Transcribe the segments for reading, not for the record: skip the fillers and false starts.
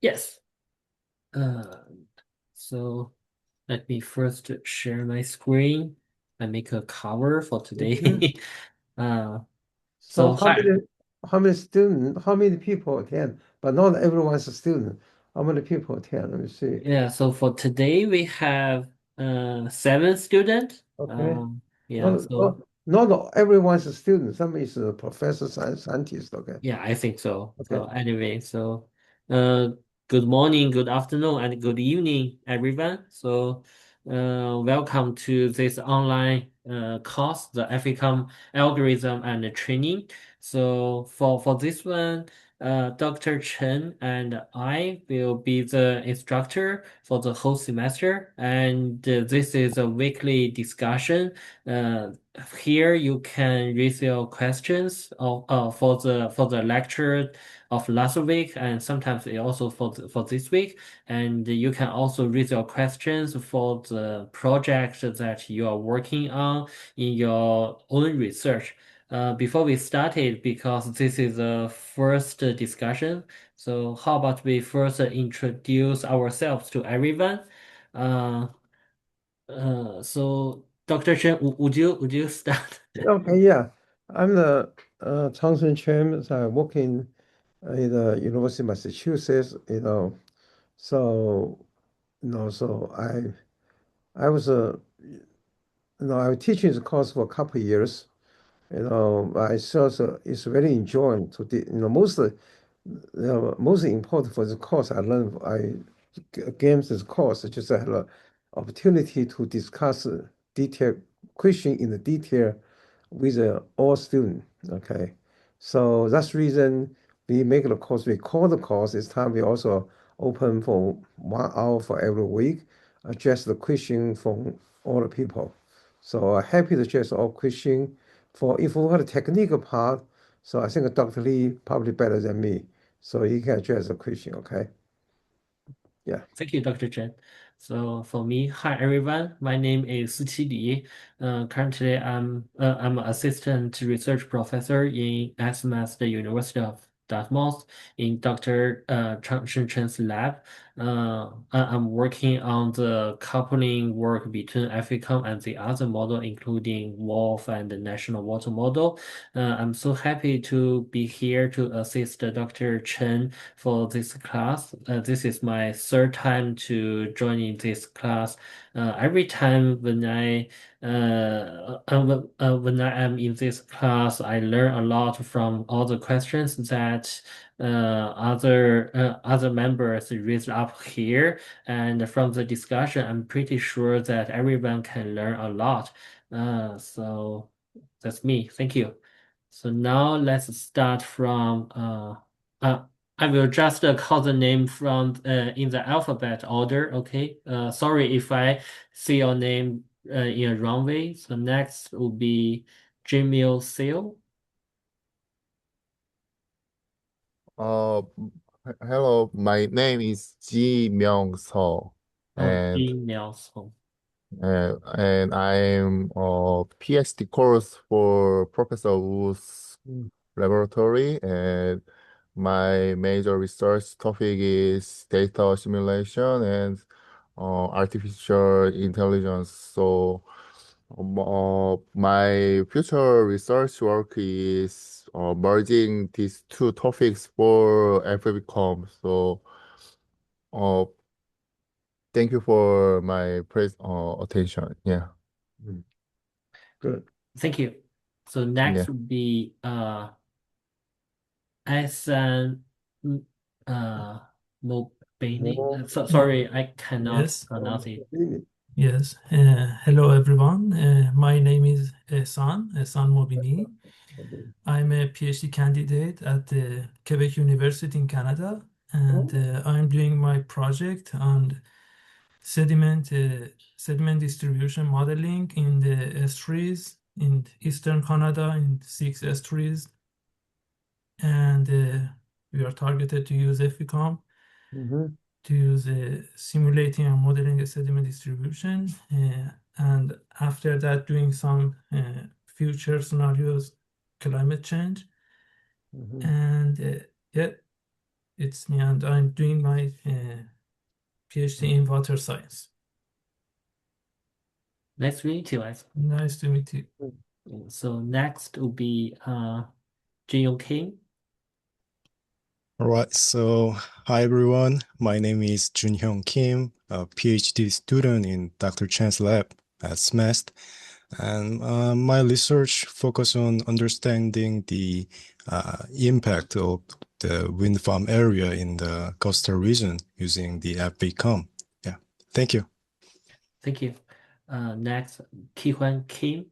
Yes. Uh, so let me first share my screen and make a cover for Mhm. today. Uh, So so hi. how many students, how many people attend? But not everyone's a student. How many people attend? Let me see. Yeah, so for today we have seven students. Okay. Yeah, Not, so not, not everyone's a student. Some is a professor, scientist. Okay. yeah, I think so. Okay. So anyway, so uh good morning, good afternoon, and good evening, everyone. So welcome to this online course, the FVCOM algorithm and training. So for this one, Dr. Chen and I will be the instructor for the whole semester, and this is a weekly discussion. Uh, Here you can raise your questions for the lecture of last week, and sometimes also for this week. And you can also raise your questions for the project that you are working on in your own research. Before we started, because this is the first discussion, so how about we first introduce ourselves to everyone? Uh, so Dr. Chen, would you start? Okay. Yeah. I'm the Changsheng Chen. So I work in the University of Massachusetts. So so I was I was teaching the course for a couple of years. I saw so it's very enjoying to most important for the course I learned against this course. I just had an opportunity to discuss detailed question in the detail with all students. Okay, so that's the reason we make the course. We call the course. This time we also open for 1 hour for every week, address the question from all the people. So happy to address all question. For if we had a technical part, so I think Dr. Lee probably better than me, so he can address the question. Okay, yeah. Thank you, Dr. Chen. So for me, hi everyone. My name is Siqi Li. Currently, I'm an assistant research professor in SMS, the University of Dartmouth, in Dr. Chang Chen's lab. I'm working on the coupling work between FECOM and the other model, including WOLF and the National Water Model. I'm so happy to be here to assist Dr. Chen for this class. This is my third time to joining this class. Every time when I am in this class, I learn a lot from all the questions that other members raised up here, and from the discussion, I'm pretty sure that everyone can learn a lot. So that's me. Thank you. So now let's start from uh, I will just call the name from in the alphabet order, okay? Sorry if I say your name in a wrong way. So next will be Jimmy Seal Uh, Hello, my name is Ji Myung So, or and Jim Nelson. and I'm a PhD course for Professor Wu's Mm. laboratory, and my major research topic is data simulation and artificial intelligence. So, my future research work is merging these two topics for FVCOM. So, uh, thank you for my attention. Yeah, Mm. Good. Thank you. So next yeah. would be Asan uh Mobini. More So Y- sorry, I cannot Yes, pronounce it. opportunity. yes. Hello, everyone. My name is Ehsan Mobini. I'm a PhD candidate at the Quebec University in Canada, and I'm doing my project on sediment distribution modeling in the estuaries in eastern Canada in 6 estuaries, and we are targeted to use FVCOM Mm-hmm. to use simulating and modeling a sediment distribution, and after that doing some future scenarios, climate change, Mm-hmm. and yeah, it's me, and I'm doing my PhD in water science. Nice to meet you, guys. Nice to meet you. So next will be Jin Kim. All right, so hi everyone. My name is Junhyung Kim, a PhD student in Dr. Chan's lab at SMAST. And my research focus on understanding the impact of the wind farm area in the coastal region using the FVCOM. Yeah, thank you. Thank you. Next, Ki-Hwan Kim.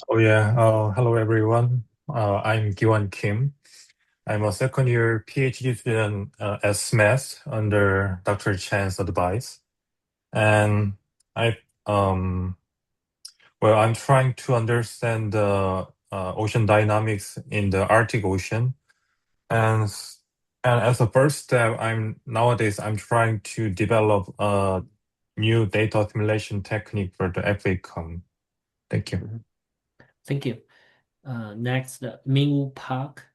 Oh yeah, hello everyone. I'm Giwan Kim. I'm a second year PhD student at SMAS under Dr. Chan's advice. And I'm trying to understand the ocean dynamics in the Arctic Ocean. And as a first step, nowadays I'm trying to develop a new data simulation technique for the FVCOM. Thank you. Thank you. Next, Mingwoo Park.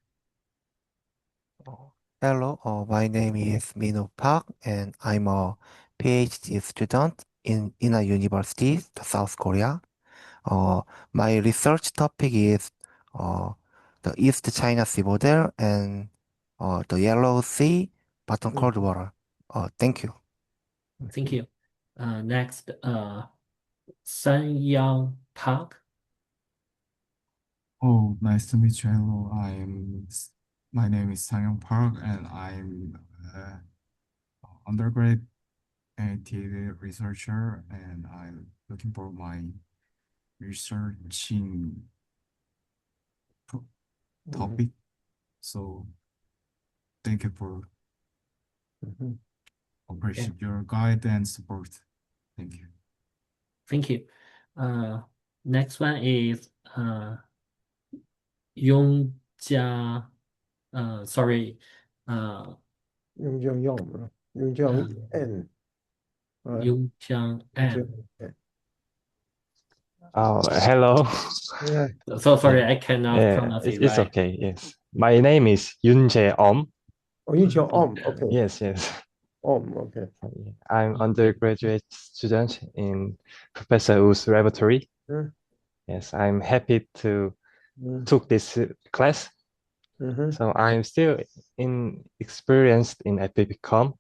Hello, my name is Minu Park, and I'm a PhD student in a university, South Korea. My research topic is the East China Sea border and the Yellow Sea bottom cold water. Thank you. Thank you. Next, Sun Yang Park. Oh, nice to meet you. Hello, my name is Sang Park, and I'm undergrad TV researcher, and I'm looking for my researching topic. So thank you for appreciate your guide and support. Thank you. Thank you. Next one is Yongjia. Sorry. Yongjang N. Yongjiang N. Hello. Yeah. So sorry, I cannot pronounce it It's right. okay. Yes. My name is Yoon Jae-om. Oh, Yongjang okay. Yes, yes. Okay. I'm undergraduate student in Professor Wu's laboratory. Yes, I'm happy to took this class. So I'm still experienced in FVCOM,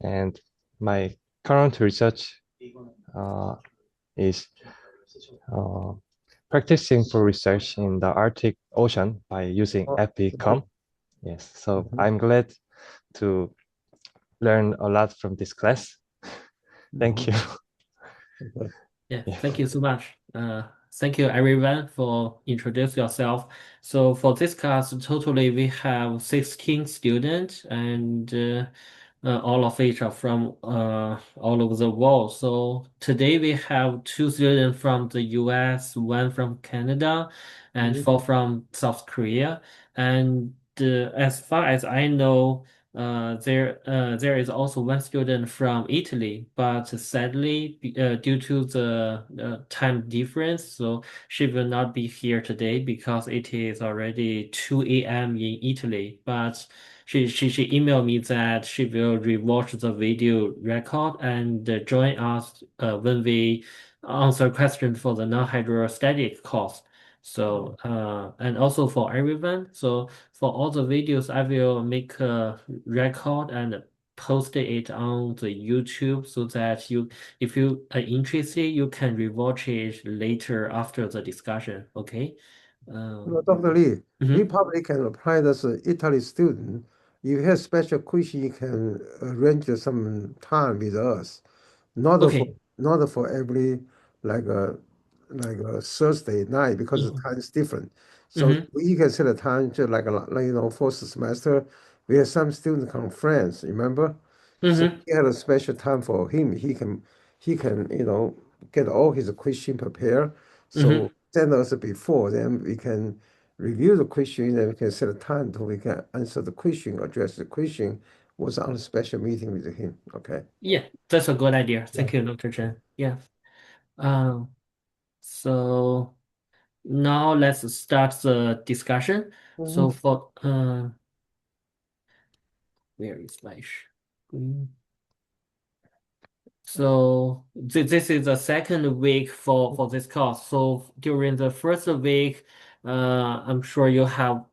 and my current research is practicing for research in the Arctic Ocean by using FVCOM. Yes, so I'm glad to learn a lot from this class. Thank you. Yeah, thank you so much. Thank you everyone for introducing yourself. So for this class, totally we have 16 students, and all of which are from all over the world. So today we have 2 students from the US, 1 from Canada, and 4 from South Korea. And as far as I know, there is also 1 student from Italy, but sadly, due to the time difference, so she will not be here today because it is already 2 a.m. in Italy. But she emailed me that she will rewatch the video record and join us when we answer questions for the non-hydrostatic course. So and also for everyone, so for all the videos, I will make a record and post it on the YouTube so that if you are interested, you can rewatch it later after the discussion. Okay. Dr. Lee, we probably can apply this Italy student. If you have special question, you can arrange some time with us. Not for Okay. not for every like a Thursday night because the time is different. So we can set a time to like first semester. We have some student conference, remember? So we had a special time for him. He can get all his question prepared. So send us before, then we can review the question, and we can set a time so we can answer the question, address the question. Was on a special meeting with him. Okay. Yeah, that's a good idea. Thank you, Dr. Chen. Yeah. So Now let's start the discussion. So for where is my screen? So this is the second week for this course. So during the first week, I'm sure you have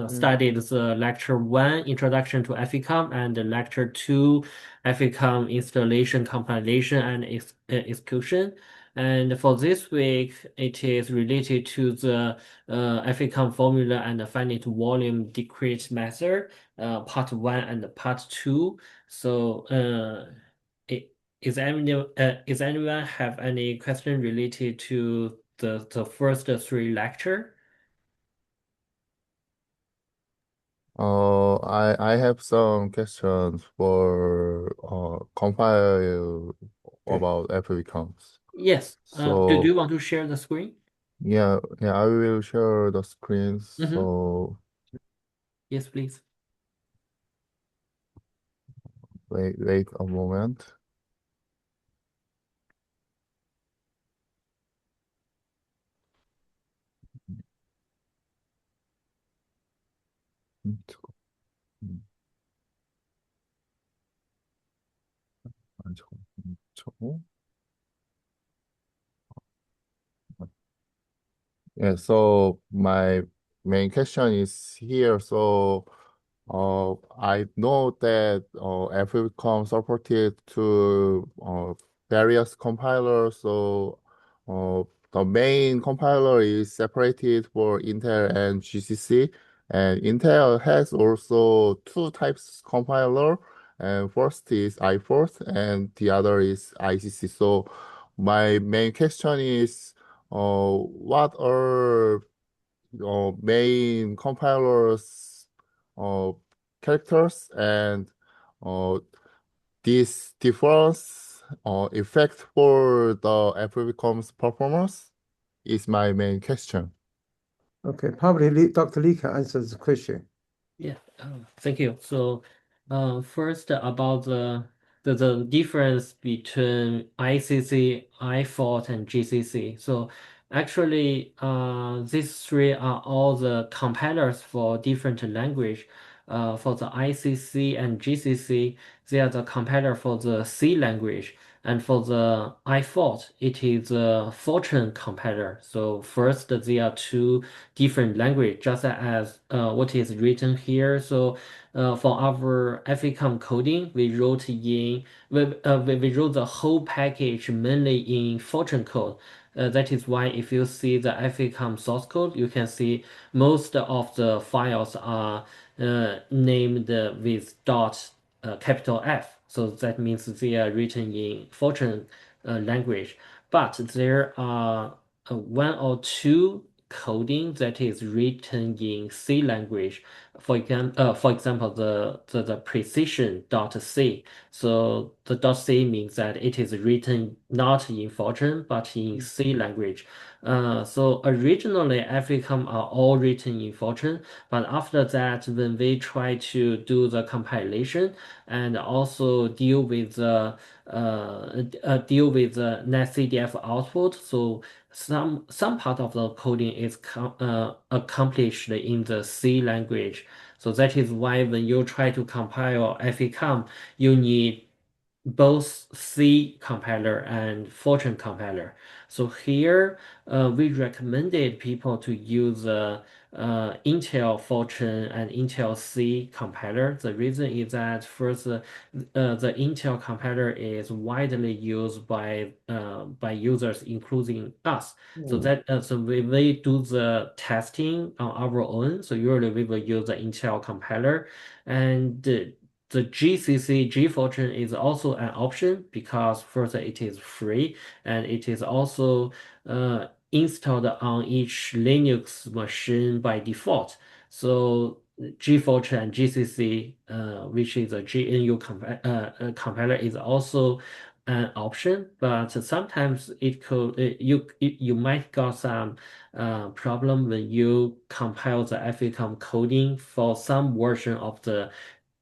studied the lecture 1, Introduction to FVCOM, and the lecture 2, FVCOM installation, compilation, and execution. And for this week, it is related to the FVCOM formula and the finite volume decrease method, part 1 and part 2. So I- is anyone have any question related to the first 3 lecture? I have some questions for compile about FVComs. Yes. Do So you want to share the screen? yeah, I will share the screen. So Yes, please. wait a moment. Yeah, so my main question is here. So I know that FVCom supported to various compilers. So the main compiler is separated for Intel and GCC. And Intel has also two types compiler. And first is iForce and the other is ICC. So my main question is what are main compilers uh, characters and uh, this difference effect for the FVCOM's performance is my main question. Okay, probably Dr. Lee can answer this question. Yeah, thank you. So, first about the difference between ICC, iFort, and GCC. So, actually, these 3 are all the compilers for different language. For the ICC and GCC, they are the compiler for the C language. And for the iFort, it is a Fortran compiler. So first, there are 2 different language, just as what is written here. So for our FACOM coding, we wrote the whole package mainly in Fortran code. That is why if you see the FACOM source code, you can see most of the files are named with dot capital F. So that means they are written in Fortran language. But there are 1 or 2 coding that is written in C language. For example, the precision.c. So the .c means that it is written not in Fortran but in C language. So originally, FACOM are all written in Fortran, but after that, when we try to do the compilation and also deal with the NetCDF output, so some part of the coding is accomplished in the C language. So that is why when you try to compile FECOM, you need both C compiler and Fortran compiler. So here we recommended people to use Intel Fortran and Intel C compiler. The reason is that first, the Intel compiler is widely used by users, including us. So we do the testing on our own. So usually we will use the Intel compiler, and the GCC GFortran is also an option because first it is free and it is also installed on each Linux machine by default. So GFortran and GCC, which is a compiler, is also an option, but sometimes it could you might got some problem when you compile the FACOM coding for some version of the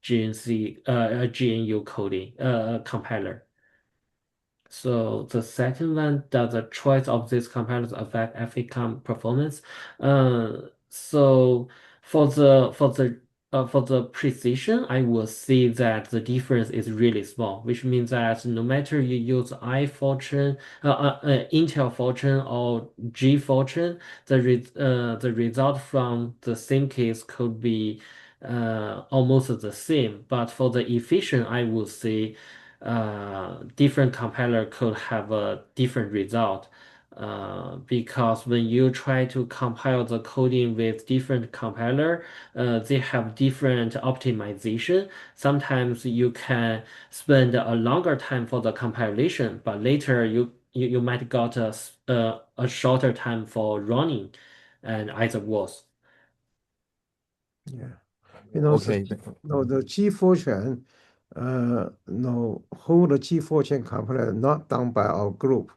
GNU coding compiler. So the second one, does the choice of these compilers affect FVCOM performance? So for the precision, I will see that the difference is really small, which means that no matter you use Intel Fortune or G Fortune, the result from the same case could be almost the same. But for the efficient, I would say different compiler could have a different result. Because when you try to compile the coding with different compiler, they have different optimization. Sometimes you can spend a longer time for the compilation, but later you might got a shorter time for running, and either worse. Yeah. You know, so, Okay. the G Fortune, whole the G Fortune compiler not done by our group.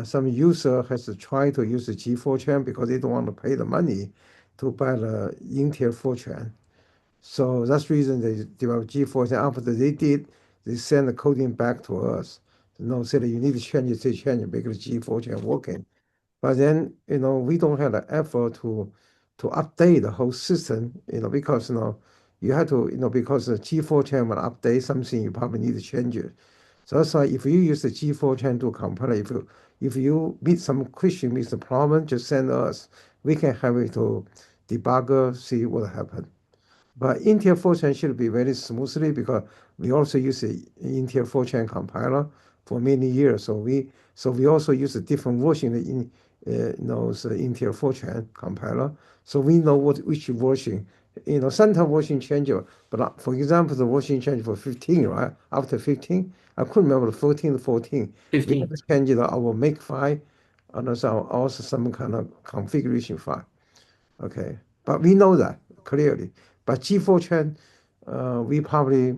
Some user has to try to use the G Fortune because they don't want to pay the money to buy the Intel Fortune. So that's the reason they develop G Fortune. After they did, they send the coding back to us. Say that you need to change it, say change it, make the G Fortune working. But then, we don't have the effort to update the whole system, because, you have to, because the G4 chain will update something, you probably need to change it. So that's why if you use the G4 chain to compile, if you meet some question, meet the problem, just send us. We can have it to debugger, see what happened. But Intel Fortran should be very smoothly because we also use the Intel Fortran compiler for many years. So we also use a different version in the Intel Fortran compiler. So we know which version. Sometimes version change, but for example, the version change for 15, right? After 15, I couldn't remember the 14 to 14. We 15. have to change our make file and also some kind of configuration file. Okay, but we know that clearly. But G4 we probably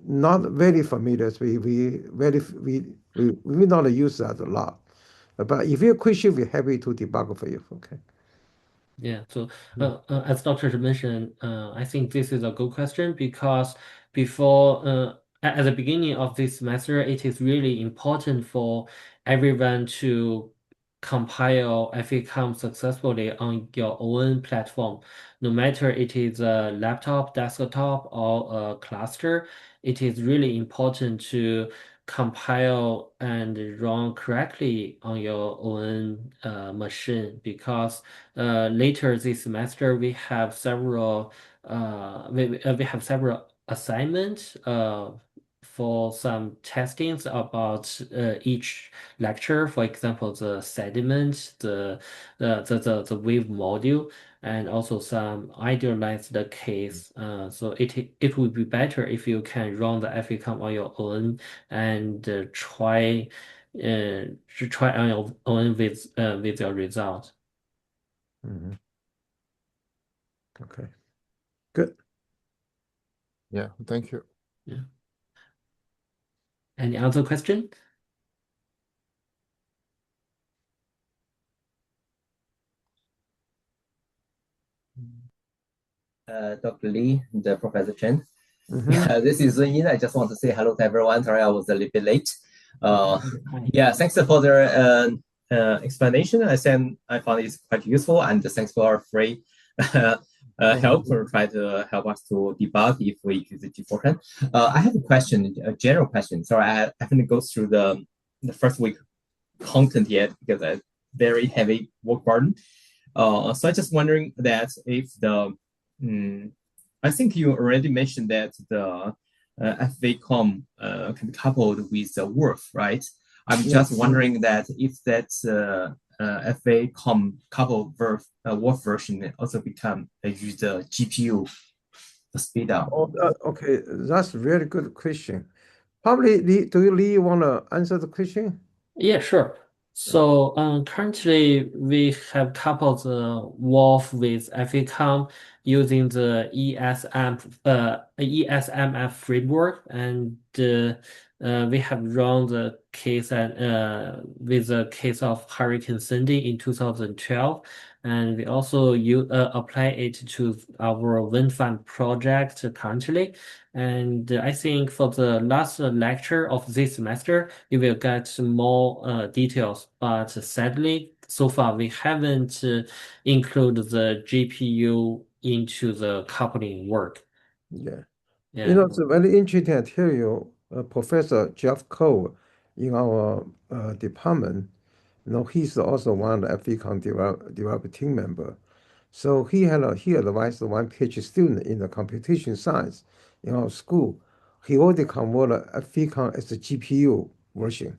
not very familiar. We not use that a lot. But if you're question, we're happy to debug for you. Okay. Yeah, so as Dr. mentioned, I think this is a good question because at the beginning of this semester, it is really important for everyone to compile FVCOM successfully on your own platform. No matter it is a laptop, desktop, or a cluster, it is really important to compile and run correctly on your own machine because later this semester we have several assignments for some testings about each lecture. For example, the sediment, the wave module, and also some idealized case. So it would be better if you can run the FECOM on your own and try on your own with your result. Mhm. Okay. Good. Yeah, thank you. Yeah. Any other question? Dr. Lee, the Professor Chen. Mhm. Yeah, this is Yin. I just want to say hello to everyone. Sorry, I was a little bit late. Yeah, thanks for the explanation. I found it quite useful, and thanks for our free help for try to help us to debug if we use the G410. I have a question, a general question. Sorry, I haven't go through the first week content yet because I very heavy work burden. So I just wondering that if I think you already mentioned that the FVCOM can be coupled with the WRF, right? I'm just wondering that if that FVCOM coupled WRF version also become use the GPU speed up. Okay, that's a very good question. Probably, do you really want to answer the question? Yeah, sure. So currently we have coupled the WRF with FECOM using the ESMF framework, and we have run the case with the case of Hurricane Sandy in 2012, and we also apply it to our wind farm project currently. And I think for the last lecture of this semester, you will get more details. But sadly, so far we haven't included the GPU into the coupling work. Yeah. Yeah. You know, it's a very interesting. I tell you, Professor Jeff Cole in our department, you know, he's also one of the FVCOM develop team member. So he advised one PhD student in the computation science in our school. He already converted FVCOM as a GPU version.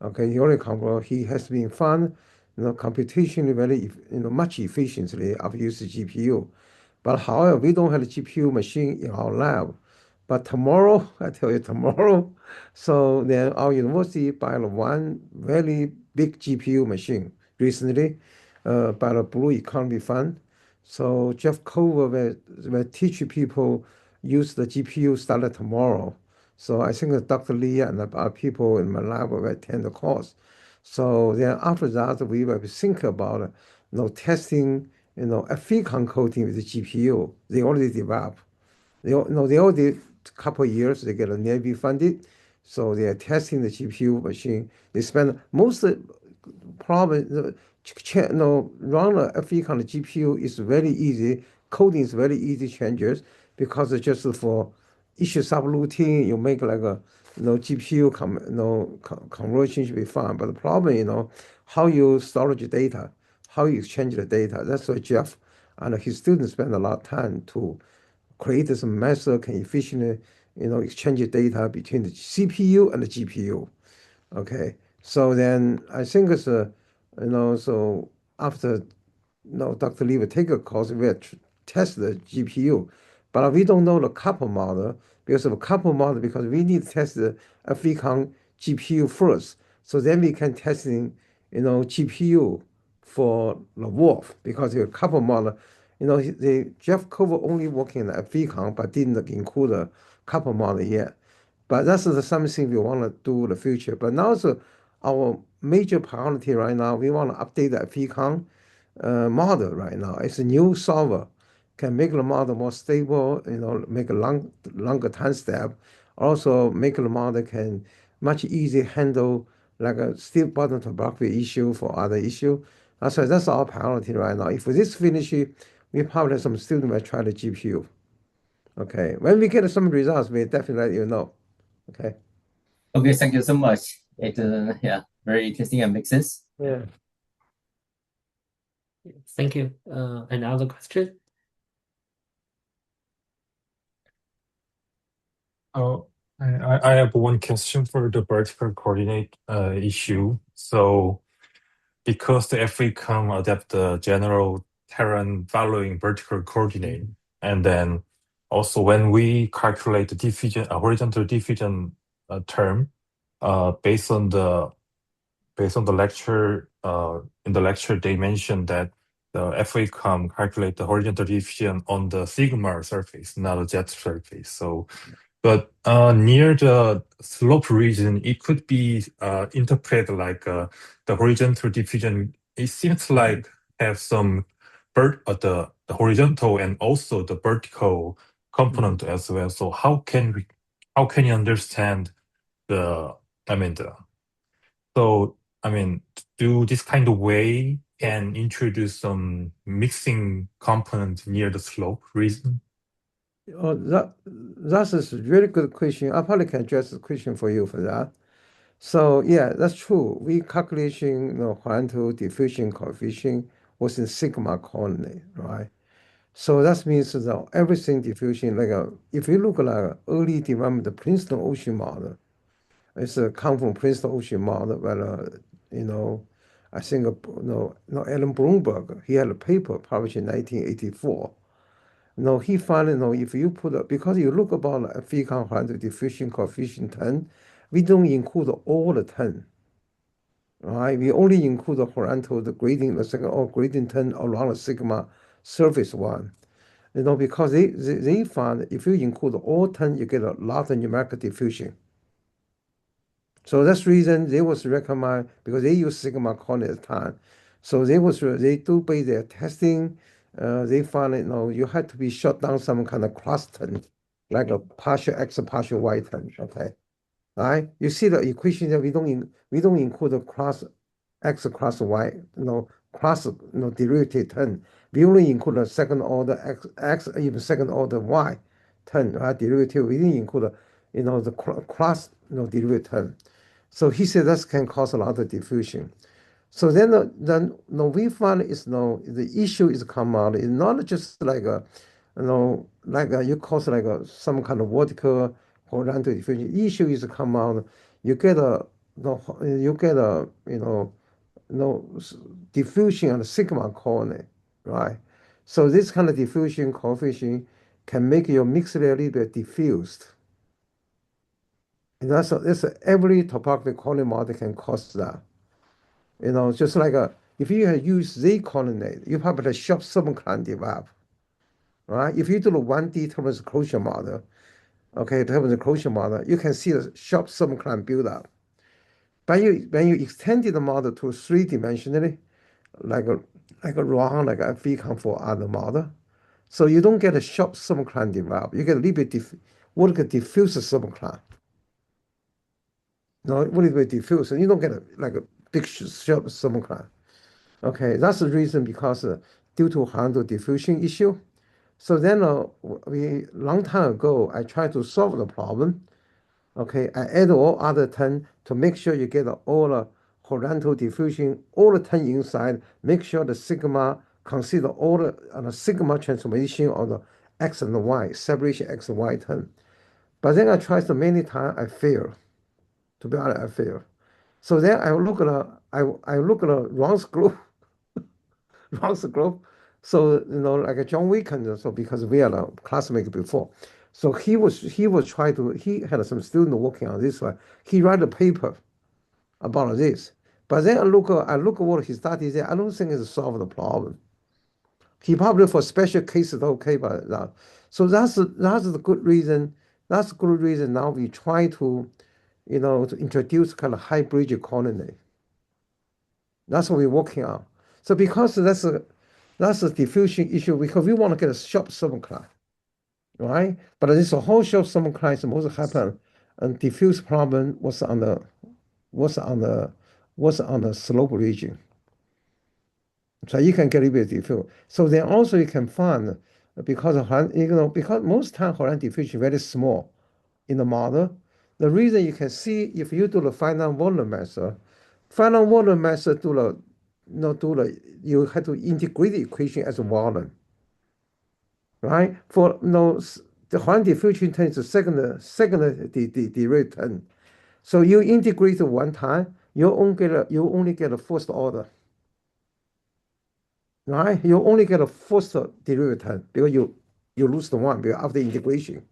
Okay, he already converted. He has been found, you know, computationally very, you know, much efficiently of using GPU. But however, we don't have a GPU machine in our lab. But tomorrow, I tell you tomorrow, so then our university bought one very big GPU machine recently by the Blue Economy Fund. So Jeff Cover will teach people use the GPU started tomorrow. So I think Dr. Lee and our people in my lab will attend the course. So then after that, we will think about, you know, testing, you know, a FECON coding with the GPU. They already developed. They already couple of years. They get a Navy funded, so they are testing the GPU machine. They spend most of the problem. Run a FECON GPU is very easy. Coding is very easy changes because it's just for each subroutine you make like a GPU conversion should be fine. But the problem, how you storage data, how you exchange the data. That's why Jeff and his students spend a lot of time to create some method can efficiently, exchange data between the CPU and the GPU. Okay, so then I think it's so after Dr. Lee will take a course, we will test the GPU, but we don't know the couple model because of a couple model because we need to test the FVCOM GPU first, so then we can testing GPU for the Wolf because the couple model, the Jeff Cover only working in the FVCOM but didn't include the couple model yet. But that's something we want to do in the future. But now our major priority right now, we want to update the FECOM model right now. It's a new solver, can make the model more stable, make a longer time step. Also make the model can much easier handle like a steel bottom topography issue for other issue. So that's our priority right now. If this finish, we probably some student will try the GPU. Okay, when we get some results, we definitely let you know. Okay. Okay, thank you so much. It yeah, very interesting and makes sense. Yeah. Thank you. Another question? Oh, I have one question for the vertical coordinate issue. So because the FVCOM adapt the general terrain following vertical coordinate, and then also when we calculate the diffusion, horizontal diffusion term, based on the lecture, in the lecture they mentioned that the FVCOM calculate the horizontal diffusion on the sigma surface, not a jet surface. So, but near the slope region, it could be interpreted like the horizontal diffusion. It seems like have some the horizontal and also the vertical component as well. So how can you understand the do this kind of way can introduce some mixing component near the slope region? Oh, that's a really good question. I probably can address the question for you for that. So yeah, that's true. We calculation, horizontal diffusion coefficient was in sigma coordinate, right? So that means that everything diffusion, if you look like early development, the Princeton ocean model, it's a come from Princeton ocean model, but I think Alan Bloomberg, he had a paper published in 1984. No, he found, if you because you look about a FECOM horizontal diffusion coefficient 10, we don't include all the 10, right? We only include the horizontal, the gradient, the second or gradient 10 around the sigma surface one. Because they found if you include all 10, you get a lot of numerical diffusion. So that's the reason they was recommend, because they use sigma coordinate at the time. So they do by their testing, they found you had to be shut down some kind of cross turn, like a partial X partial Y turn. Okay, all right. You see the equation that we don't include the cross X cross Y, cross derivative turn. We only include the second order X even second order Y turn, right? Derivative. We didn't include the cross derivative turn. So he said that can cause a lot of diffusion. So then we found the issue is come out. It's not just like you cause like some kind of vertical horizontal diffusion. Issue is come out. You get a diffusion on the sigma coordinate, right? So this kind of diffusion coefficient can make your mixed layer a little bit diffused. And that's every topographic coordinate model can cause that. Just like if you had used Z coordinate, you probably shop some kind develop, right? If you do the 1D terms closure model, okay, terms closure model, you can see the shop some kind build up. But when you extended the model to three-dimensionally, like a round, like a FVCOM for other model, so you don't get a sharp subcline develop. You get a little bit what could diffuse subcline. No, what is it diffuse? And you don't get like a big sharp subcline. Okay, that's the reason because due to handle diffusion issue. So then long time ago, I tried to solve the problem. Okay, I add all other 10 to make sure you get all the horizontal diffusion, all the 10 inside, make sure the sigma, consider all the sigma transformation of the X and the Y, separation X and Y 10. But then I tried so many times, I failed. To be honest, I failed. So then I look at the Ron's group, Ron's group. So like a John Wicken, so because we are a classmate before. So he had some student working on this one. He write a paper about this. But then I look at what he studied there. I don't think it's solved the problem. He probably for special cases okay, but that. So that's the good reason. That's a good reason now we try to, to introduce kind of hybrid coordinate. That's what we're working on. So because that's a diffusion issue because we want to get a sharp subcline, right? But this whole sharp subcline is supposed to happen, and diffuse problem was on the slope region. So you can get a bit diffuse. So then also you can find because most time Horan diffusion very small in the model. The reason you can see if you do the finite volume method, you have to integrate the equation as a volume, right? For the Horan diffusion turn is the second derivative turn. So you integrate one time, you only get a first order. Right? You only get a first derivative because you lose the one because after integration,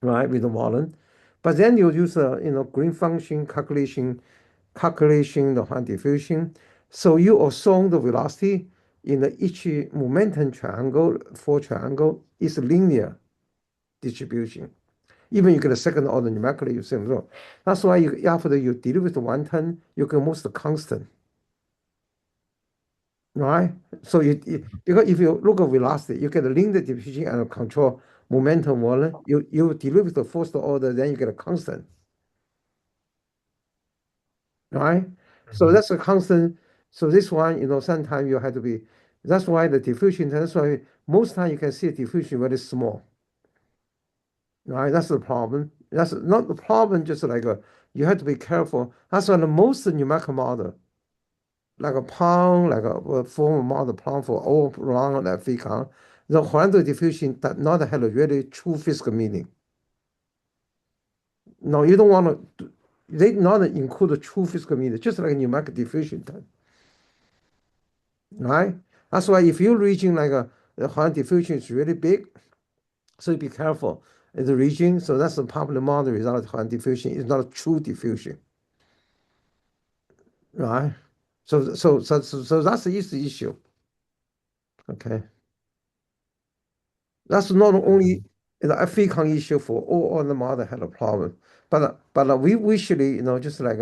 right, with the volume. But then you use green function calculation the Hahn diffusion. So you assume the velocity in each momentum triangle, for triangle, is linear distribution. Even you get a second order numerically, you same result. That's why after you derive one term, you can most constant. Right? So because if you look at velocity, you get a linear diffusion and control momentum volume. You derive the first order, then you get a constant. Right? So that's a constant. So this one, sometimes you have to be. That's why the diffusion. That's why most time you can see a diffusion very small. Right? That's the problem. That's not the problem. Just like you have to be careful. That's why the most numerical model, like a pound, like a formal model pound for all around that FVCOM, the horizontal diffusion does not have a really true physical meaning. No, you don't want to. They not include the true physical meaning, just like a numerical diffusion does. Right? That's why if you're reaching like the horizontal diffusion is really big, so you be careful in the region. So that's the popular model result of horizontal diffusion. It's not a true diffusion. Right? So that's the issue. Okay. That's not only the FVCOM issue for all the model had a problem, but we usually just like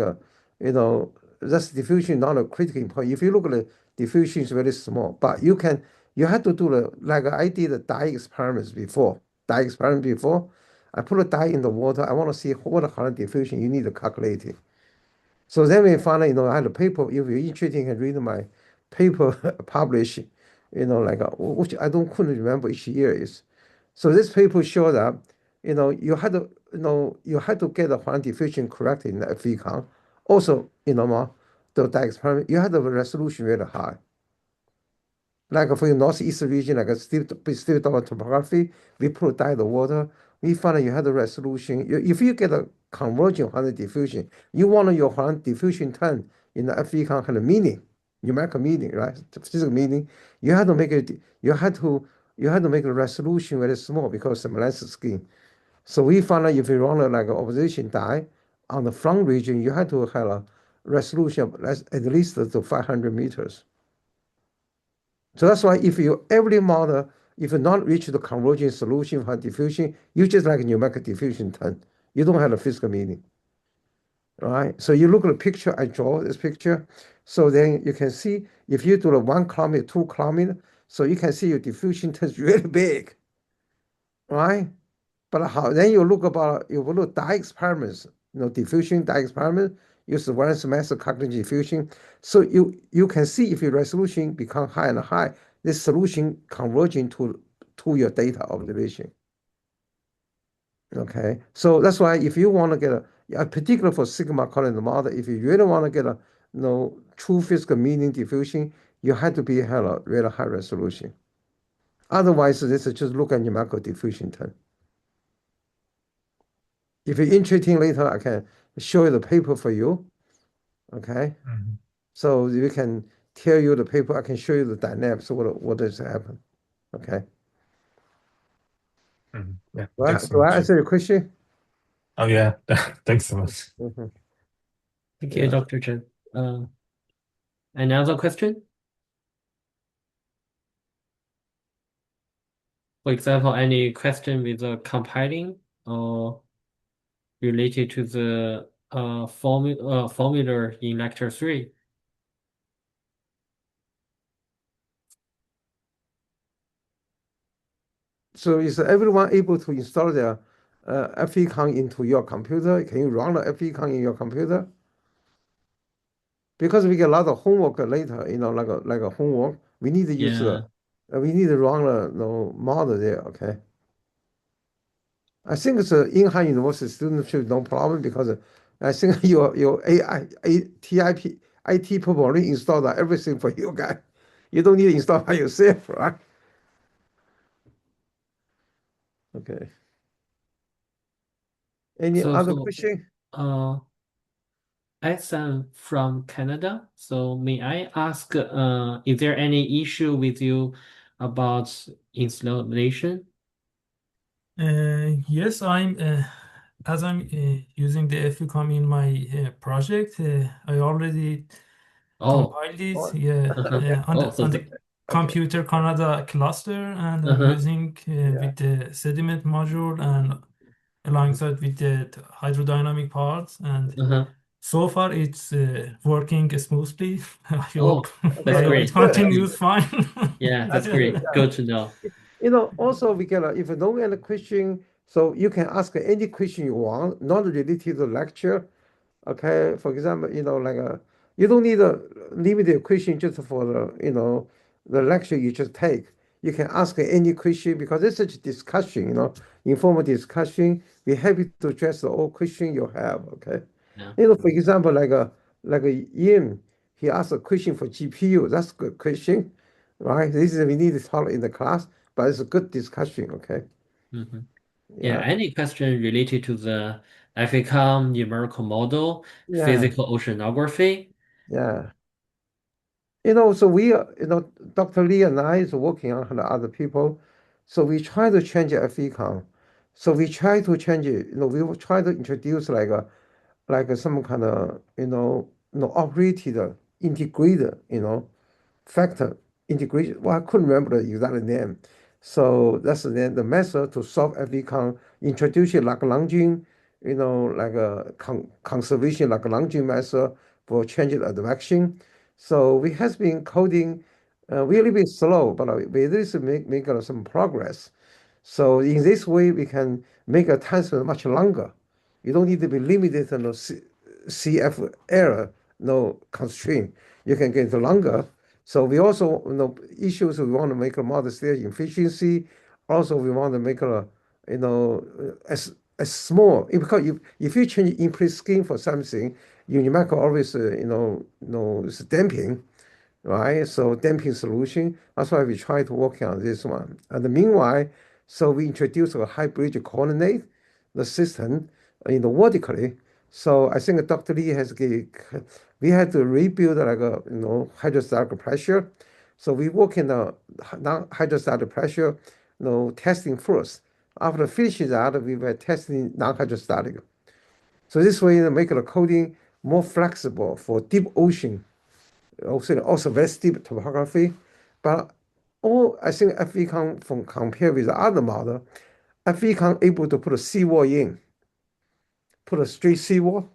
that's diffusion not a critical point. If you look at the diffusion is very small, but you have to do like I did the dye experiments before. Dye experiment before, I put a dye in the water. I want to see what kind of diffusion you need to calculate it. So then we found out, I had a paper. If you're interested, you can read my paper published, like which I don't couldn't remember each year is. So this paper showed that, you had to get the Hwan diffusion corrected in the FVCOM. Also, the experiment, you had the resolution really high. Like for your northeast region, like a still topography, we put dye the water. We found that you had the resolution. If you get a convergent Hwan diffusion, you want your Hwan diffusion term in the FVCOM kind of meaning, numerical meaning, right? Physical meaning. You had to make it. You had to make the resolution very small because of the lens scheme. So we found out if you run like an opposition dye on the front region, you had to have a resolution of at least to 500 meters. So that's why if you every model, if you not reach the convergent solution for diffusion, you just like a numerical diffusion term. You don't have a physical meaning. Right? So you look at the picture, I draw this picture. So then you can see if you do the 1 kilometer, 2 kilometer, so you can see your diffusion term is really big. Right? But how then you look dye experiments, diffusion dye experiment, use variance method calculating diffusion. So you can see if your resolution become high and high, this solution converging to your data observation. Okay, so that's why if you want to get a particular for sigma current model, if you really want to get a true physical meaning diffusion, you have to have a really high resolution. Otherwise, this is just look at numerical diffusion term. If you're interested later, I can show you the paper for you. Okay. So we can tell you the paper. I can show you the dynamics. What does happen? Okay. Yeah. Do Thanks so I much. answer your question? Oh yeah. Thanks so much. Thank you, Dr. Chen. Another question? For example, any question with the compiling or related to the formula in lecture 3? So is everyone able to install their FVCOM into your computer? Can you run the FVCOM in your computer? Because we get a lot of homework later, like a homework. We need to use we need to run the model there. Okay. I think it's in-house university student should no problem because I think your IT people already installed everything for you guys. You don't need to install by yourself, right? Okay. Any other question? I'm from Canada. So may I ask, is there any issue with you about installation? Yes, as I'm using the FVCOM in my project, I already compiled it, on the Computer Canada cluster, and I'm using with the sediment module and alongside with the hydrodynamic parts, and so far it's working smoothly. I hope it continues fine. Yeah, that's great. Good to know. Also we get if you don't get a question, so you can ask any question you want, not related to the lecture. Okay, for example, you don't need a limited question just for the lecture you just take. You can ask any question because it's such a discussion, informal discussion. We're happy to address all question you have. Okay, for example, like a Yin, he asked a question for GPU. That's a good question, right? This is we need to talk in the class, but it's a good discussion. Okay. Yeah, any question related to the FVCOM numerical model, physical oceanography? Yeah. So we, Dr. Lee and I is working on the other people. So we try to change FECOM. So we try to change it, we will try to introduce like some kind of, operated, integrated, factor integration. Well, I couldn't remember the exact name. So that's the method to solve FECOM, introduce Lagrangian, like a conservation Lagrangian method for changing the direction. So we has been coding really bit slow, but we at least make some progress. So in this way, we can make a time span much longer. You don't need to be limited to no CF error, no constraint. You can get longer. So we also, issues we want to make a model stage efficiency. Also, we want to make a, as small, because if you change input scheme for something, you might always, it's damping, right? So damping solution. That's why we try to work on this one. And meanwhile, so we introduced a hybrid coordinate the system vertically. So I think Dr. Lee we had to rebuild like a hydrostatic pressure. So we work in the non-hydrostatic pressure, testing first. After finishing that, we were testing non-hydrostatic. So this way, make the coding more flexible for deep ocean, also very steep topography. But I think FVCOM from compared with the other model, FVCOM able to put a seawall in, put a straight seawall.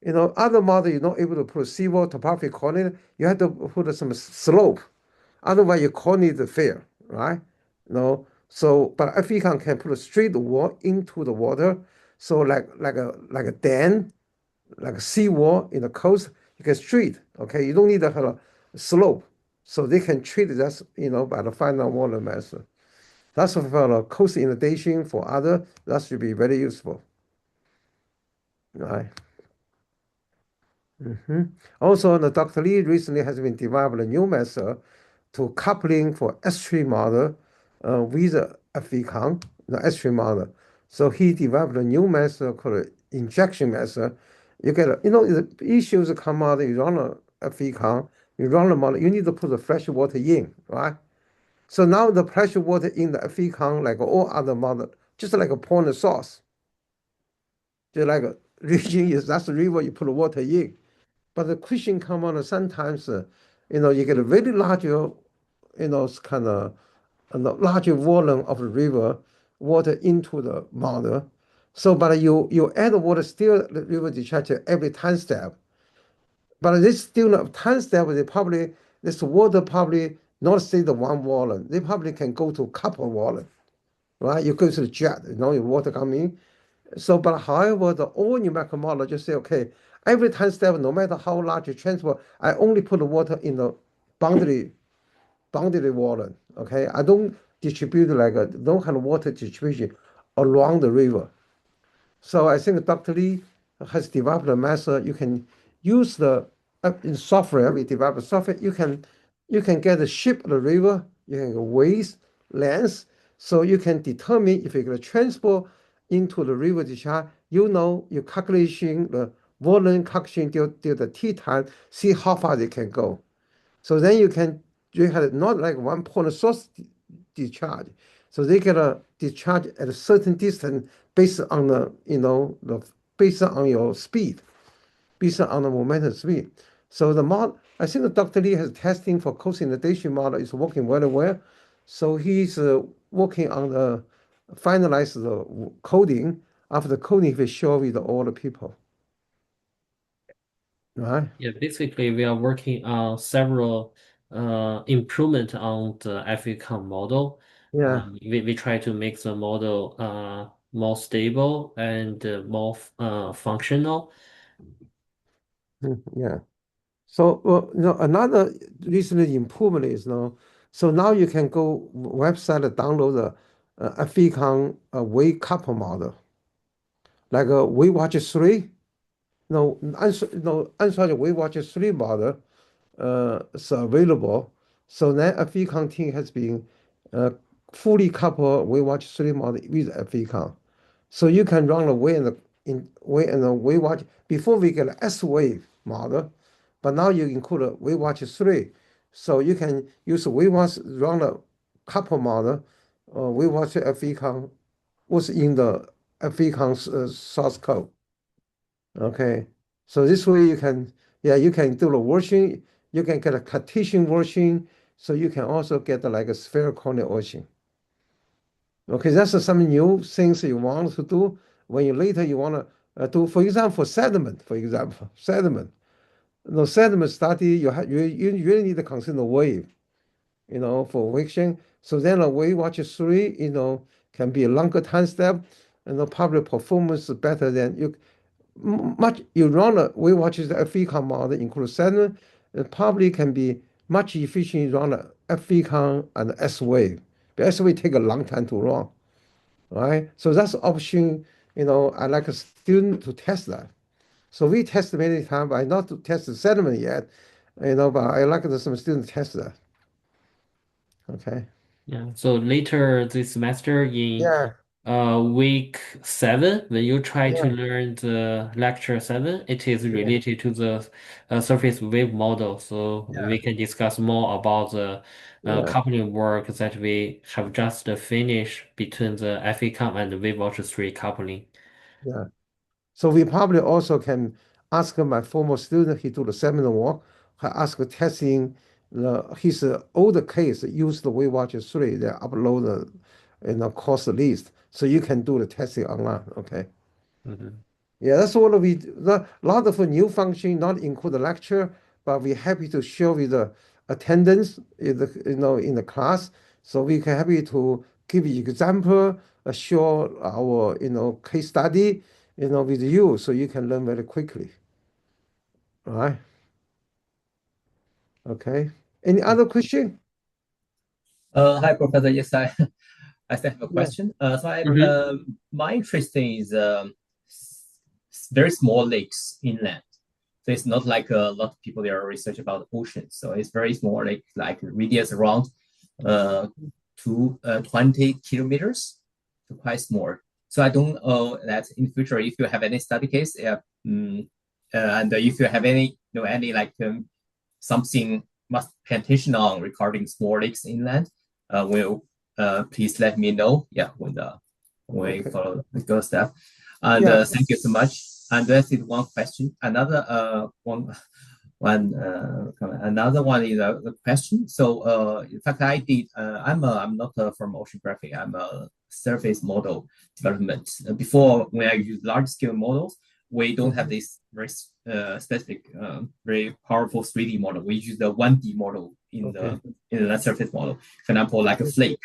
Other model you're not able to put a seawall topography coordinate. You have to put some slope. Otherwise, your coordinate fail, right? So but FVCOM can put a straight wall into the water. So like a dam, like a seawall in the coast, you can straight. Okay, you don't need to have a slope. So they can treat that, by the final water method. That's for the coast inundation. For other, that should be very useful. Right. Also, the Dr. Lee recently has been developed a new method to coupling for S3 model with the FVCOM, the S3 model. So he developed a new method called injection method. You get, the issues come out, you run a FVCOM, you run the model, you need to put the fresh water in, right? So now the pressure water in the FVCOM, like all other model, just like a point source. Just like a region is, that's the river, you put the water in. But the question come on sometimes, you get a very large, kind of a larger volume of the river water into the model. So, but you add water, still the river discharge every time step. But this still not time step. This water probably not stay the one volume. They probably can go to couple volume, right? You go to the jet, your water coming. So, but however, the all numerical model just say, okay, every time step, no matter how large the transport, I only put the water in the boundary water. Okay, I don't distribute don't have water distribution along the river. So I think Dr. Lee has developed a method. You can use the in software. We develop software. You can get the shape of the river. You can get weight, length. So you can determine if you're going to transport into the river discharge. Your calculation, the volume calculation till the T time, see how far they can go. So then you have not like one point source discharge. So they get a discharge at a certain distance based on based on your speed, based on the momentum speed. So I think the Dr. Lee has testing for coast inundation model is working very well. So he's working on the finalize the coding. After the coding, he share with all the people. Right? Yeah, basically we are working on several improvement on the FVCOM model. Yeah. We try to make the model more stable and more functional. Yeah. So another recent improvement is so now you can go website and download the FVCOM wave couple model, like a WaveWatch 3. Unstructured WaveWatch 3 model is available. So now FVCOM team has been fully coupled WaveWatch 3 model with FVCOM. So you can run the WaveWatch before we get a S-Wave model, but now you include a WaveWatch 3. So you can use WaveWatch run a couple model, WaveWatch FVCOM was in the FVCOM source code. Okay, so this way you can do the version, you can get a Cartesian version, so you can also get like a spherical version. Okay, that's some new things you want to do when you later you want to do, for example, sediment, sediment study, you really need to consider the wave, for friction. So then a Weight Watch 3, can be a longer time step, and probably performance is better than you run a Weight Watchers FVCOM model, include sediment, it probably can be much efficient run a FVCOM and S-Wave. But S-Wave take a long time to run, right? So that's option, I like a student to test that. So we test many times, but I not to test the sediment yet, but I like some students test that. Okay. Yeah. So later this semester in Yeah. week 7, when you try to Yeah. learn the lecture 7, it is Yeah. related to the surface wave model. So Yeah. we can discuss more about the Yeah. coupling work that we have just finished between the FECOM and the WaveWatch 3 coupling. Yeah. So we probably also can ask my former student, he do the seminar work, I ask testing his older case, use the Weight Watchers 3, they upload course list. So you can do the testing online, okay? Yeah, that's what we a lot of new function not include the lecture, but we're happy to show you the attendance in the class. So we can happy to give you example, show our case study, with you, so you can learn very quickly. All right. Okay. Any other question? Hi, Professor. Yes, I still have a Yeah. question. My interest is very small lakes inland. So it's not like a lot of people there research about oceans. So it's very small, like radius around 20 kilometers, so quite small. So I don't know that in the future if you have any study case, and if you have any something must pay attention on regarding small lakes inland, will please let me know. Yeah, when we follow the go step. And thank you so much. And that is one question. Another another one is a question. So in fact, I'm not from oceanography. I'm a surface model development. Before, when I use large scale models, we don't have this very specific, very powerful 3D model. We use the 1D model in the surface model. For example, like a flake.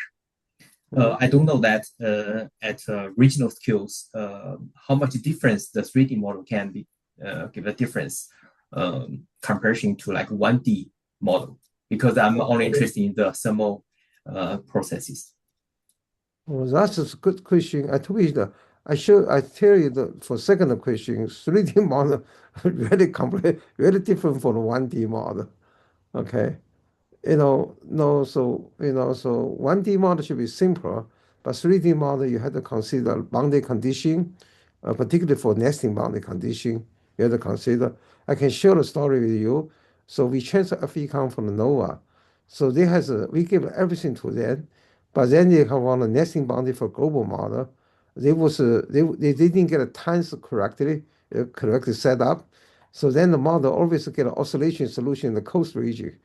I don't know that at regional scales, how much difference the 3D model can be give a difference comparison to like 1D model, because I'm only interested in the thermal processes. Well, that's a good question. I told you that I tell you that for second question, 3D model really complex, very different from the 1D model. Okay. No, so 1D model should be simpler, but 3D model you have to consider boundary condition, particularly for nesting boundary condition. You have to consider. I can share the story with you. So we transfer FECOM from the NOAA. So we give everything to them, but then they have on a nesting boundary for global model. They didn't get a times correctly set up. So then the model always get an oscillation solution in the coast region.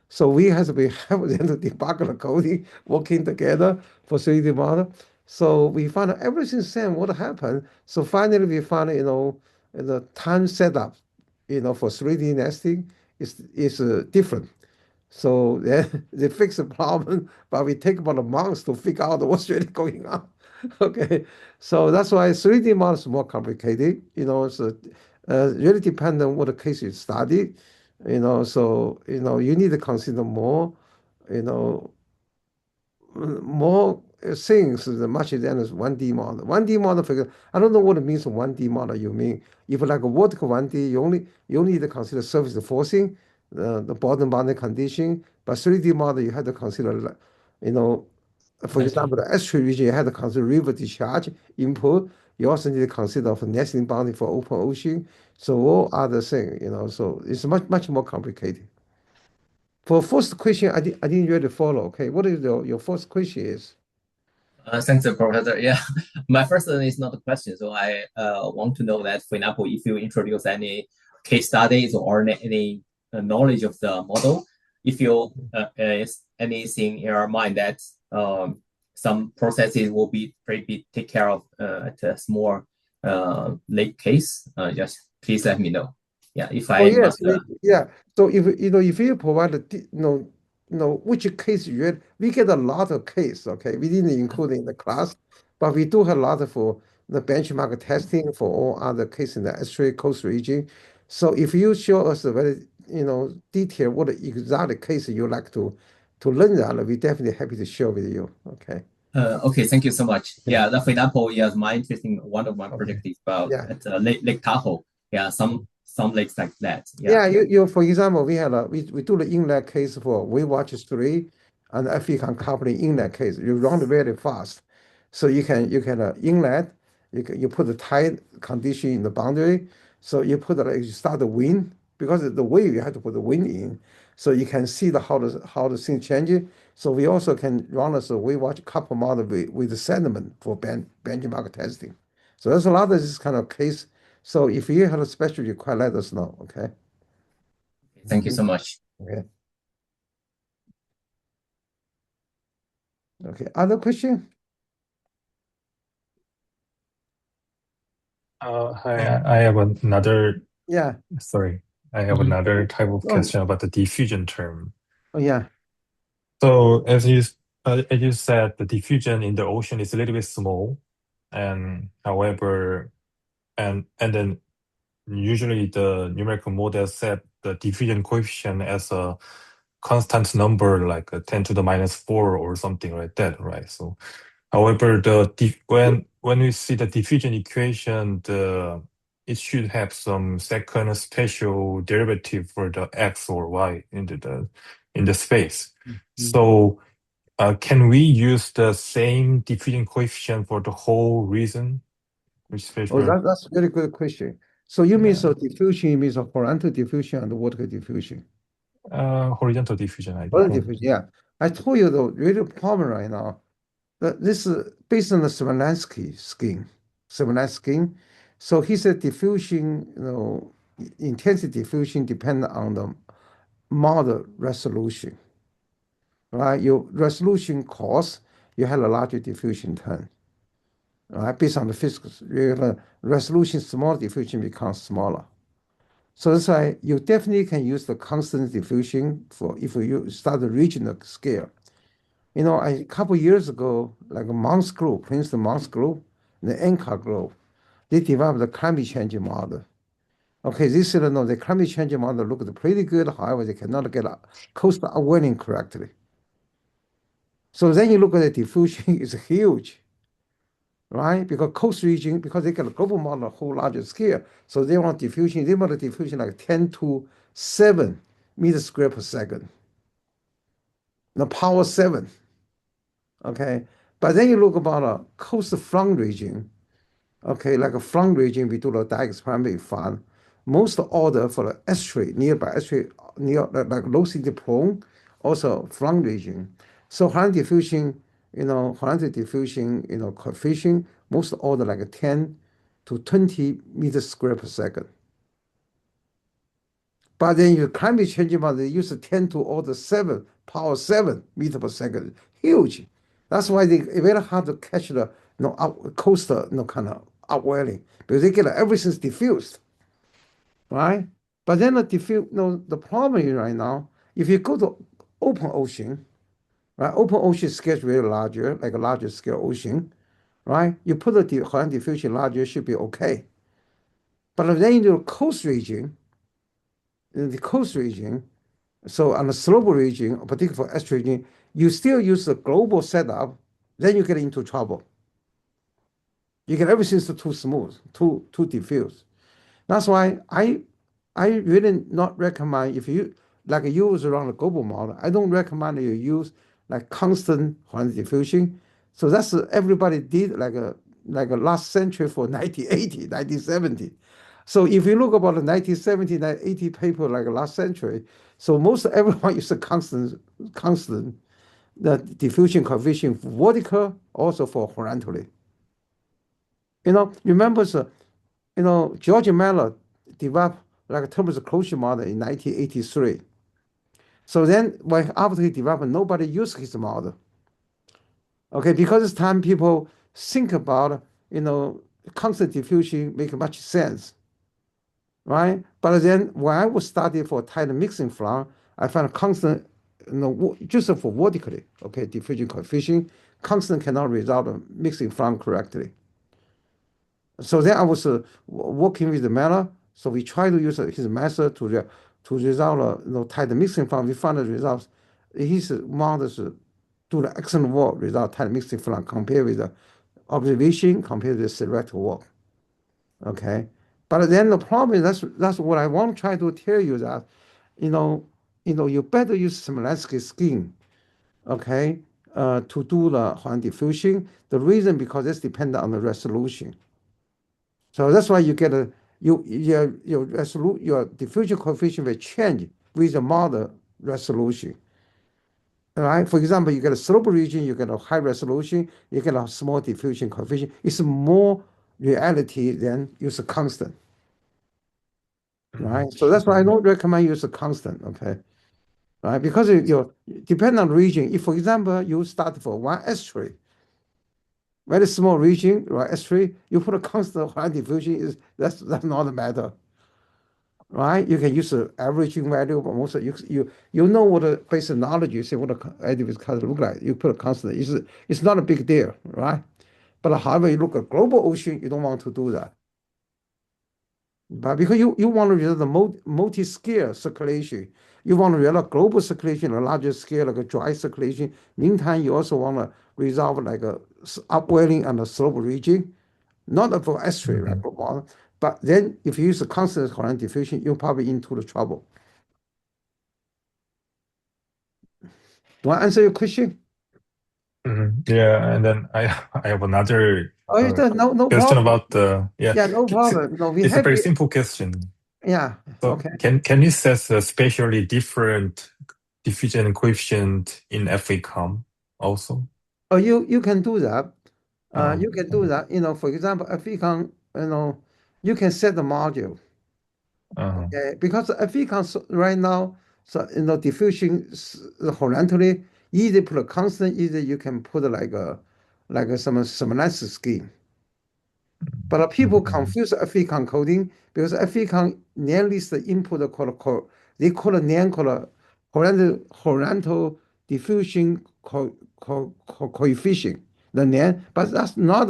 So we have to have them to debug the coding, working together for 3D model. So we found out everything same, what happened. So finally we found, the time setup, for 3D nesting is different. So they fix the problem, but we take about a month to figure out what's really going on. Okay, so that's why 3D model is more complicated. It's really depend on what the case you study. So you need to consider more, you know, more things much than as 1D model. 1D model, for example, I don't know what it means 1D model you mean. If like a vertical 1D, you only need to consider surface forcing, the bottom boundary condition. But 3D model, you have to consider, for example, the estuary region, you have to consider river discharge input. You also need to consider for nesting boundary for open ocean. So all other things, so it's much more complicated. For first question, I didn't really follow. Okay, what is your first question is? Thanks, Professor. Yeah, my first one is not a question. So I want to know that, for example, if you introduce any case studies or any knowledge of the model, if you is anything in your mind that some processes will be take care of at a small lake case, just please let me know. Yeah, if Oh I yes, must. yeah. So if you provide which case you read, we get a lot of case. Okay, we didn't include in the class, but we do have a lot for the benchmark testing for all other cases in the X-ray coast region. So if you show us a very detail what exact case you like to learn that, we definitely happy to share with you. Okay. Okay, thank you so much. Yeah. Yeah, for example, yes, my interesting one of my Okay. project is about Yeah. at Lake Tahoe. Yeah, some lakes like that. Yeah, you for example, we do the inlet case for we watch 3 and FVCOM company inlet case. You run very fast. So you can inlet, you put the tide condition in the boundary. So you start the wind because the wave you have to put the wind in. So you can see how the thing changes. So we also can run as a we watch couple model with the sediment for benchmark testing. So there's a lot of this kind of case. So if you have a special request, let us know. Okay. Thank you so much. Okay. Okay. Other question? Hi, I have another. Yeah. Sorry, I have another type of Oh, question about the diffusion term. oh yeah. So as you said, the diffusion in the ocean is a little bit small, and however, and then usually the numerical model set the diffusion coefficient as a constant number, like a 10 to the minus 4 or something like that, right? So, however, when we see the diffusion equation, it should have some second spatial derivative for the x or y in the space. So, can we use the same diffusion coefficient for the whole region? Which Oh, spatial? that's a very good question. So you mean Yeah. so diffusion, you mean so horizontal diffusion and vertical diffusion? Horizontal diffusion, I Horizontal think. diffusion, yeah. I told you the real problem right now. This is based on the Szymanski scheme. Szymanski scheme. So he said diffusion, intensity diffusion depend on the model resolution. Right? Your resolution cost, you have a larger diffusion term. Right? Based on the physics, your resolution small, diffusion becomes smaller. So that's why you definitely can use the constant diffusion for if you start the regional scale. A couple years ago, like a Mons group, Princeton Mons group, the NCAR group, they developed the climate change model. Okay, this is the climate change model looked pretty good. However, they cannot get a coastal upwelling correctly. So then you look at the diffusion is huge, right? Because coast region, because they got a global model, a whole larger scale. So they want a diffusion like 10 to 7 meters square per second. The power 7. Okay. But then you look about a coastal front region, okay, like a front region, we do the dye experiment found most order for the estuary, nearby estuary, near like low city prone, also front region. So Hahn diffusion, Hahn diffusion, coefficient, most order like a 10 to 20 meters square per second. But then you climate change model, they use 10 to order 7, power 7 meter per second. Huge. That's why it's very hard to catch the coastal kind of upwelling because they get everything's diffused, right? But then the problem is right now, if you go to open ocean, right? Open ocean scale is very larger, like a larger scale ocean, right? You put the Hahn diffusion larger, should be okay. But then in the coast region, so on the slope region, particularly for S region, you still use the global setup, then you get into trouble. You get everything's too smooth, too diffuse. That's why I really not recommend if you like use around the global model. I don't recommend you use like constant Hahn diffusion. So that's everybody did like a last century for 1980, 1970. So if you look about the 1970, 1980 paper like last century, so most everyone use a constant the diffusion coefficient vertical, also for horizontally. Remember, George Mellor developed like a terms closure model in 1983. So then, after he developed, nobody used his model. Okay, because it's time people think about, constant diffusion make much sense. right? But then when I was studying for tight mixing flow, I found a constant, just for vertically, okay, diffusion coefficient, constant cannot result in mixing flow correctly. So then I was working with the Miller, so we try to use his method to resolve tight mixing flow. We found the results. His models do the excellent work without tight mixing flow compared with the observation, compared with the theoretical work. Okay, but then the problem is that's what I want to try to tell you that, you better use some landscape scheme, okay, to do the Hahn diffusion. The reason because it's dependent on the resolution. So that's why you get your diffusion coefficient will change with the model resolution. All right. For example, you get a slope region, you get a high resolution, you get a small diffusion coefficient. It's more reality than use a constant. Right. So that's why I don't recommend use a constant. Okay. Right. Because depend on region. If, for example, you start for one S3, very small region, right? S3, you put a constant high diffusion that's not a matter. Right? You can use the averaging value, but most you know what the basic knowledge. You say what the additive constant look like. You put a constant. It's not a big deal, right? But however, you look at global ocean, you don't want to do that. But because you want to resolve the multi-scale circulation, you want to resolve global circulation on a larger scale, like a dry circulation. Meantime, you also want to resolve like a upwelling and a slope region, not for S3, right? But then if you use a constant Hahn diffusion, you're probably into the trouble. Do I answer your question? Yeah, and then I have another No question problem. about the No problem. No, it's a very simple question. Yeah. So Okay. can you set a spatially different diffusion coefficient in FVCOM also? Oh, you can do that. You can do that. For example, FVCOM, you can set the module. Okay, because FVCOM right now, so diffusion horizontally, either put a constant, either you can put like some nice scheme. But people confuse FVCOM coding because FVCOM NAND list the input they call it NAND called horizontal diffusion coefficient. The NAND, but that's not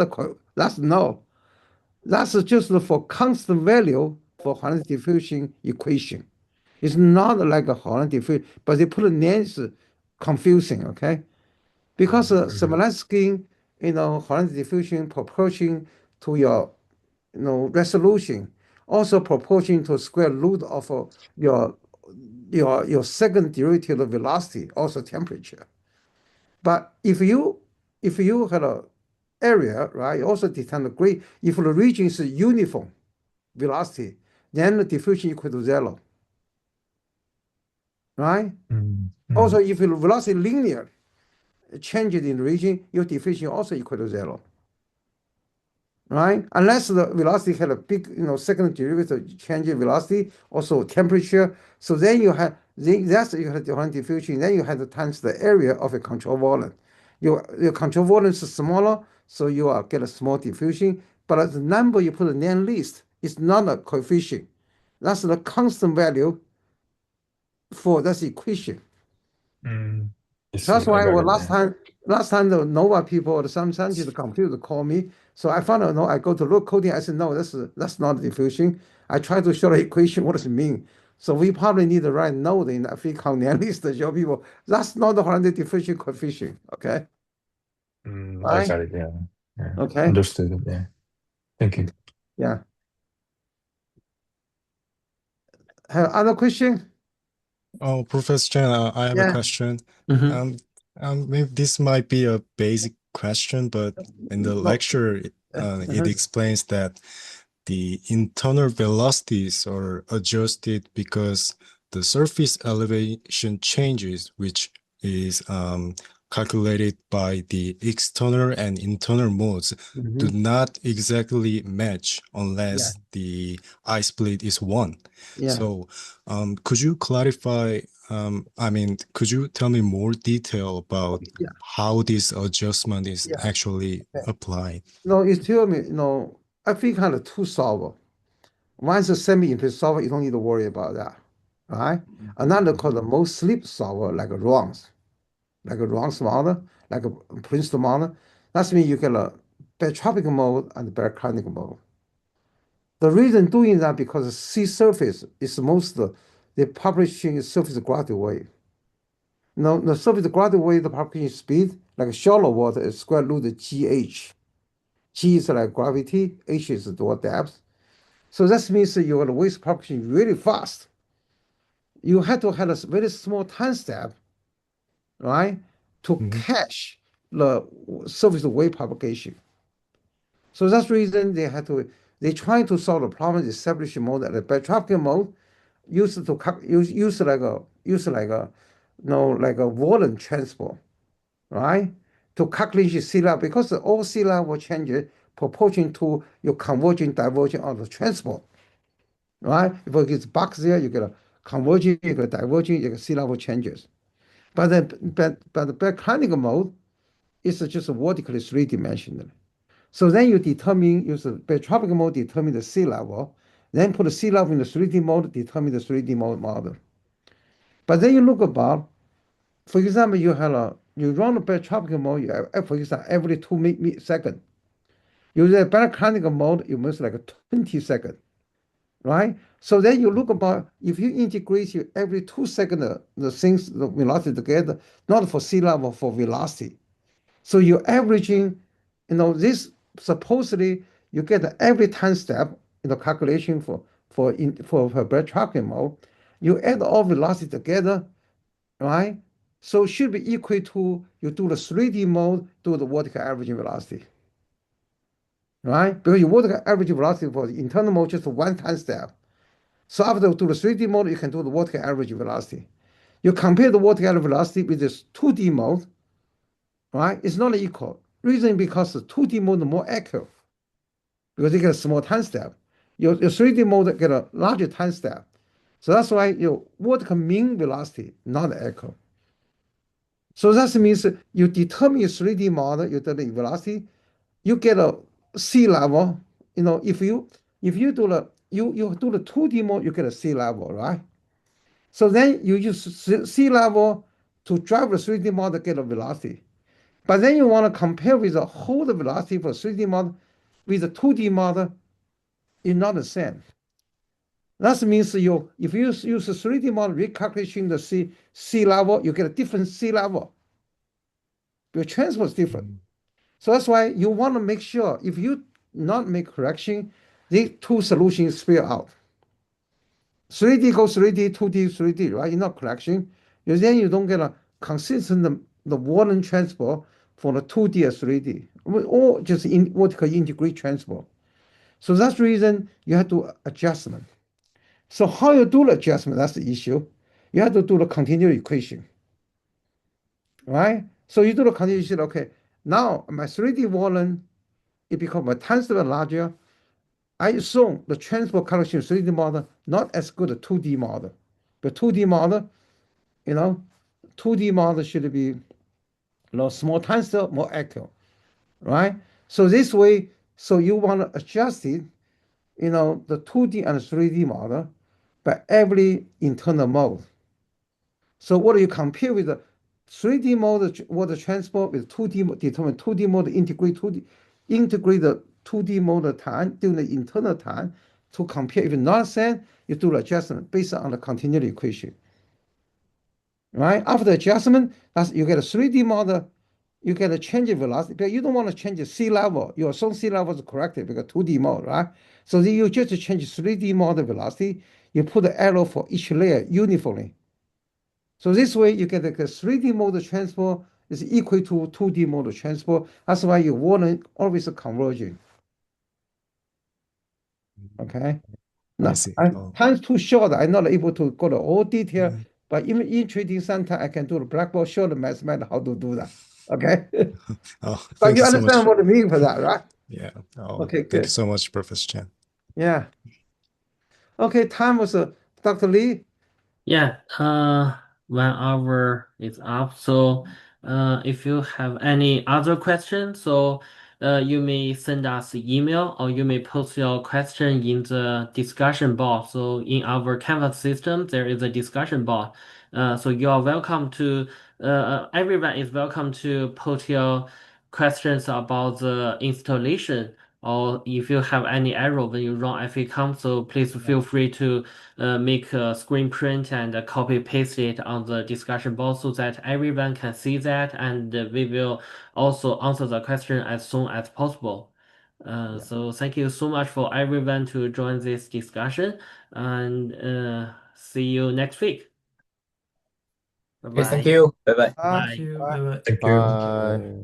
that's just for constant value for Hahn diffusion equation. It's not like a Hahn diffusion, but they put a NAND is confusing, okay? Because Smolenski, Hahn diffusion proportion to your resolution, also proportion to square root of your second derivative of velocity, also temperature. But if you had a area, right, you also determine the grade. If the region is uniform velocity, then the diffusion equal to 0. Right? Also, if the velocity linear changes in the region, your diffusion also equal to 0. Right? Unless the velocity had a big, second derivative change in velocity, also temperature. So then you have you have the diffusion. Then you have to times the area of a control volume. Your control volume is smaller, so you get a small diffusion. But the number you put in NAND list is not a coefficient. That's the constant value for this equation. That's why last time the NOVA people or some scientists computer call me. So I found out, I go to look coding. I said, no, that's not diffusion. I try to show the equation. What does it mean? So we probably need the right node in the FVCOM at least to show people that's not the Hahn diffusion coefficient. Okay. I got it. Yeah. Okay. Understood. Yeah. Thank you. Yeah. Have other question? Oh, Professor Chen, I have a question. Maybe this might be a basic question, but in the lecture, it explains that the internal velocities are adjusted because the surface elevation changes, which is calculated by the external and internal modes, do not exactly match unless the I split is 1. So could you clarify, could you tell me more detail about how this adjustment is actually applied? No, it's tell me, I think kind of two solver. Once a semi-implicit solver, you don't need to worry about that, right? Another called the most sleep solver, like a Ron's model, like a Princeton model. That means you get a barotropic mode and baroclinic mode. The reason doing that because sea surface is most the publishing surface gravity wave. Now the surface gravity wave, the propagation speed, like shallow water, is square root of GH. G is like gravity, H is the depth. So that means that your wave propagation really fast. You have to have a very small time step, right, to Mhm. catch the surface wave propagation. So that's the reason they try to solve the problem establishing mode at the barotropic mode used to use like a like a volume transport, right? To calculate sea level because all sea level changes proportion to your converging diverging of the transport, right? If it's box there, you get a converging, you get a diverging, you get sea level changes. But the backconic mode is just vertically three-dimensional. So then you use the barotropic mode, determine the sea level, then put the sea level in the 3D mode, determine the 3D mode model. But then you look about, for example, you run the barotropic mode, for example, every 2 seconds. You use a baroclinic mode, you must like 20 seconds, right? So then you look about, if you integrate every 2 seconds, the things, the velocity together, not for sea level, for velocity. So you're averaging, this supposedly you get every time step in the calculation for barotropic mode. You add all velocity together, right? So it should be equal to you do the 3D mode, do the vertical averaging velocity, right? Because your vertical averaging velocity for the internal mode just one time step. So after you do the 3D mode, you can do the vertical averaging velocity. You compare the vertical averaging velocity with this 2D mode, right? It's not equal. Reason because the 2D mode is more accurate because you get a small time step. Your 3D mode get a larger time step. So that's why your vertical mean velocity not accurate. So that means you determine your 3D model, you determine velocity, you get a sea level. If you do the 2D mode, you get a sea level, right? So then you use sea level to drive the 3D model get a velocity. But then you want to compare with the whole velocity for 3D model with the 2D model, it's not the same. That means if you use a 3D model recalculating the sea level, you get a different sea level. Your transport is different. So that's why you want to make sure if you not make correction, these two solutions spill out. 3D go 3D, 2D, 3D, right? You're not correction. Then you don't get a consistent the volume transport for the 2D or 3D, or just vertical integrate transport. So that's the reason you have to adjustment. So how you do the adjustment, that's the issue. You have to do the continual equation, right? So you do the continual equation, okay, now my 3D volume, it becomes a times larger. I assume the transport calculation 3D model not as good as 2D model. But 2D model, 2D model should be small time step, more accurate, right? So this way, so you want to adjust it, the 2D and 3D model by every internal mode. So what do you compare with the 3D mode water transport with 2D determine 2D mode integrate the 2D mode time during the internal time to compare. If not same, you do the adjustment based on the continuity equation. Right? After adjustment, you get a 3D model, you get a change in velocity, but you don't want to change the sea level. Your assume sea level is corrected because 2D mode, right? So then you just change 3D model velocity, you put the arrow for each layer uniformly. So this way you get a 3D model transport is equal to 2D model transport. That's why you want always converging. Okay. I Now, see. time's too short. I'm not able to go to all detail, Mhm. but even in trading center, I can do the blackboard, show the mathematics how to do that. Okay. Oh, But thank you you so understand much. what I mean for that, right? Yeah. Oh, Okay, thank you good. so much, Professor Chen. Yeah. Okay, time was Dr. Lee. Yeah, 1 hour is up. So, if you have any other questions, so you may send us email or you may post your question in the discussion box. So in our Canvas system, there is a discussion box. So you are welcome to, everyone is welcome to put your questions about the installation, or if you have any error when you run FVCOM, so please feel free to make a screen print and copy paste it on the discussion board so that everyone can see that, and we will also answer the question as soon as possible. So thank you so much for everyone to join this discussion, and see you next week. Bye Okay, thank bye. you. Bye bye. Thank you. Bye bye. Thank you. Bye.